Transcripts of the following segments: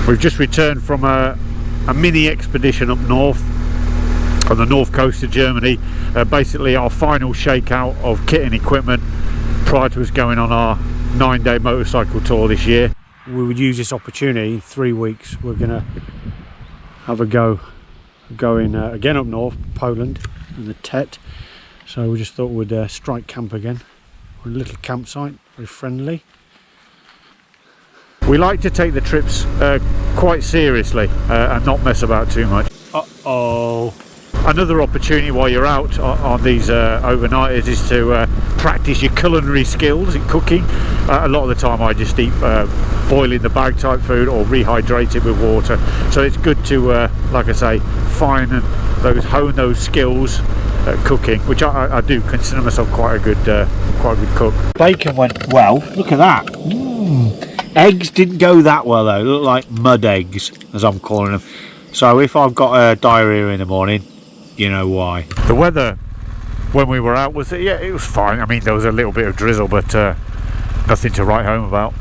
We've just returned from a mini expedition up north on the north coast of Germany. Basically our final shakeout of kit and equipment prior to us going on our 9-day motorcycle tour this year. We would use this opportunity in 3 weeks. We're gonna have a go going again up north, Poland, in the Tet. So we just thought we'd strike camp again. We're in a little campsite, very friendly. We like to take the trips quite seriously and not mess about too much. Uh-oh. Another opportunity while you're out on these overnighters is to practice your culinary skills in cooking. A lot of the time I just eat boiling the bag type food or rehydrate it with water. So it's good to, like I say, hone those skills at cooking, which I do consider myself quite a good cook. Bacon went well. Look at that. Eggs didn't go that well though. They look like mud eggs, as I'm calling them. So if I've got diarrhea in the morning, you know why. The weather when we were out was, yeah, it was fine. I mean, there was a little bit of drizzle, but nothing to write home about.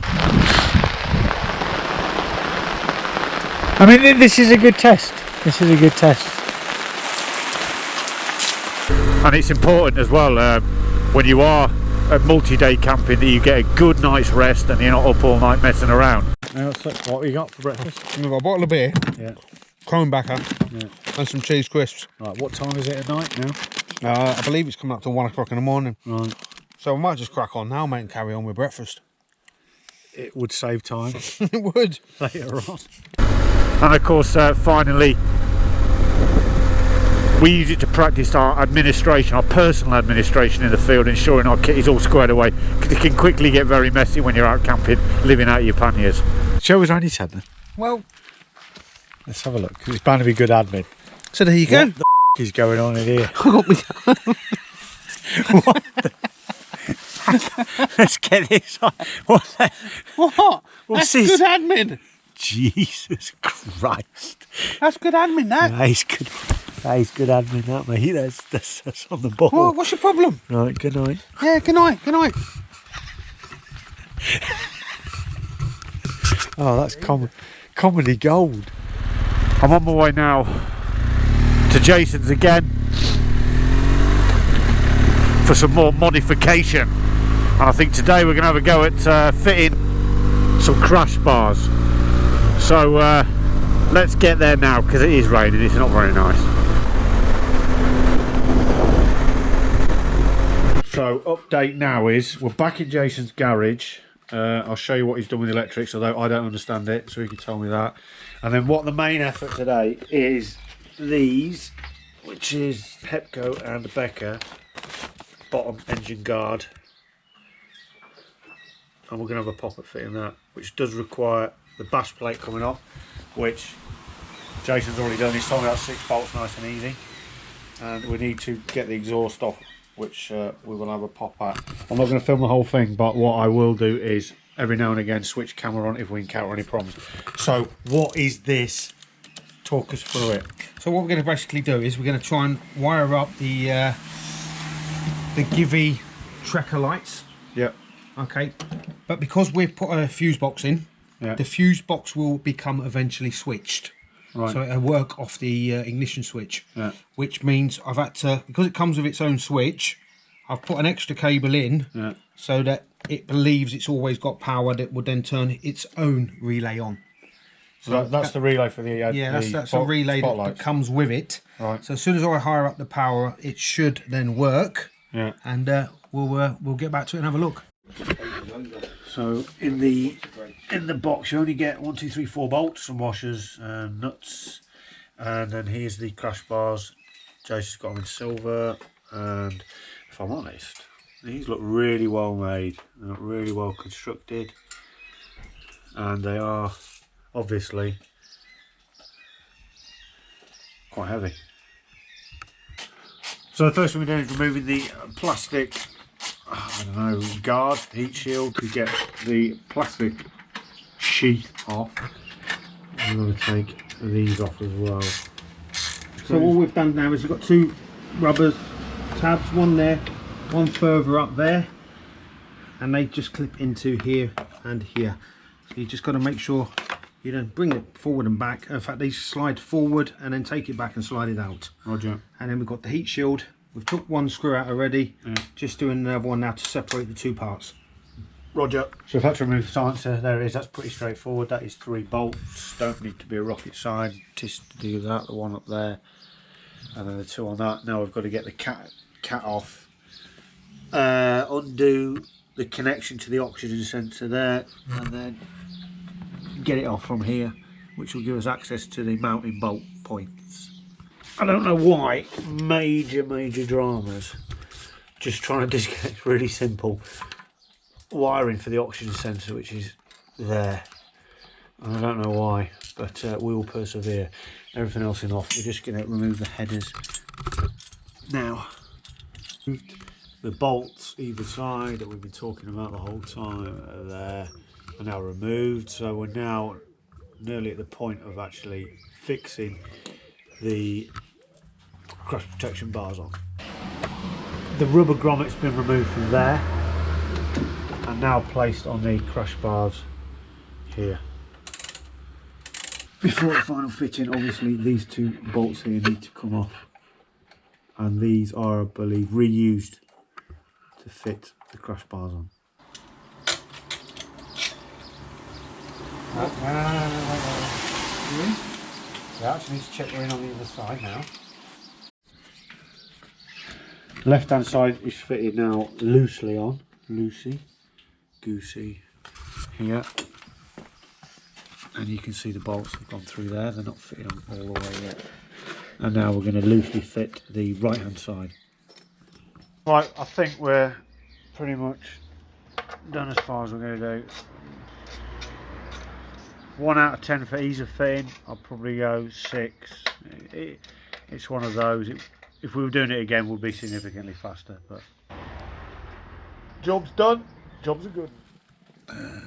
I mean, this is a good test. This is a good test. And it's important as well when you are multi-day camping that you get a good night's rest and you're not up all night messing around. Now, what have you got for breakfast? We've got a bottle of beer, yeah, Becker, yeah, and some cheese crisps. Right, what time is it at night now? I believe it's coming up to 1 o'clock in the morning. Right. So we might just crack on now, mate, and carry on with breakfast. It would save time. It would. Later on. And of course, finally, we use it to practice our administration, our personal administration in the field, ensuring our kit is all squared away, because it can quickly get very messy when you're out camping, living out your panniers. Show us around his head then. Well, let's have a look, because it's bound to be good admin. So there you go. What the f is going on in here? What the Let's get this on. What? That's this? good admin. Jesus Christ. That's good admin, that. That is good. That is good admin, that, mate. That's on the ball. Well, what's your problem? Right, good night. Yeah, good night, good night. Oh, that's comedy gold. I'm on my way now to Jason's again for some more modification. And I think today we're going to have a go at fitting some crash bars. So let's get there now, because it is raining. It's not very nice. So update now is we're back in Jason's garage. I'll show you what he's done with the electrics, although I don't understand it, so he can tell me that. And then what the main effort today is these, which is Hepco and Becker bottom engine guard. And we're going to have a pop at fitting that, which does require the bash plate coming off, which Jason's already done. He's told me that's 6 bolts, nice and easy. And we need to get the exhaust off, which we will have a pop at. I'm not going to film the whole thing, but what I will do is every now and again switch camera on if we encounter any problems. So what is this? Talk us through it. So what we're going to basically do is we're going to try and wire up the Givey Trekker lights. Yep. Okay, but because we've put a fuse box in, the fuse box will become eventually switched. Right. So it'll work off the ignition switch, which means I've had to, because it comes with its own switch, I've put an extra cable in so that it believes it's always got power that would then turn its own relay on. So that's the relay for the that's a relay that comes with it. Right. So as soon as I hire up the power, it should then work. Yeah. And we'll get back to it and have a look. So in the box you only get 1, 2, 3, 4 bolts, some washers and nuts, and then here's the crash bars. Jason's got them in silver, and if I'm honest, these look really well made. They look really well constructed, and they are obviously quite heavy. So the first thing we're doing is removing the plastic, I don't know, guard, heat shield, to get the plastic sheath off. I'm going to take these off as well. So all we've done now is we've got 2 rubber tabs, one there, one further up there, and they just clip into here and here. So you just got to make sure you then bring it forward and back. In fact, these slide forward and then take it back and slide it out. Roger. And then we've got the heat shield. We've took one screw out already. Just doing another one now to separate the two parts. Roger. So if I have to remove the silencer, there it is. That's pretty straightforward. That is 3 bolts. Don't need to be a rocket scientist to do that. The one up there, and then the 2 on that. Now we've got to get the cat off. Undo the connection to the oxygen sensor there, and then get it off from here, which will give us access to the mounting bolt points. I don't know why. Major dramas. Just trying to disconnect. Really simple. Wiring for the oxygen sensor, which is there, and I don't know why, but we will persevere. Everything else is off. We're just going to remove the headers now. The bolts either side that we've been talking about the whole time are there, are now removed, so we're now nearly at the point of actually fixing the crash protection bars on. The rubber grommet's been removed from there and now placed on the crash bars here. Before the final fitting, obviously these 2 bolts here need to come off, and these are, I believe, reused to fit the crash bars on. Yeah, actually need to check we're in on the other side now. Left hand side is fitted now loosely on, goosey here, and you can see the bolts have gone through there. They're not fitted on all the way yet. And now we're going to loosely fit the right hand side. Right, I think we're pretty much done as far as we're going to do. 1 out of 10 for ease of fitting. I'll probably go 6. It's one of those. If we were doing it again, we'd be significantly faster. But job's done. Job's a good one.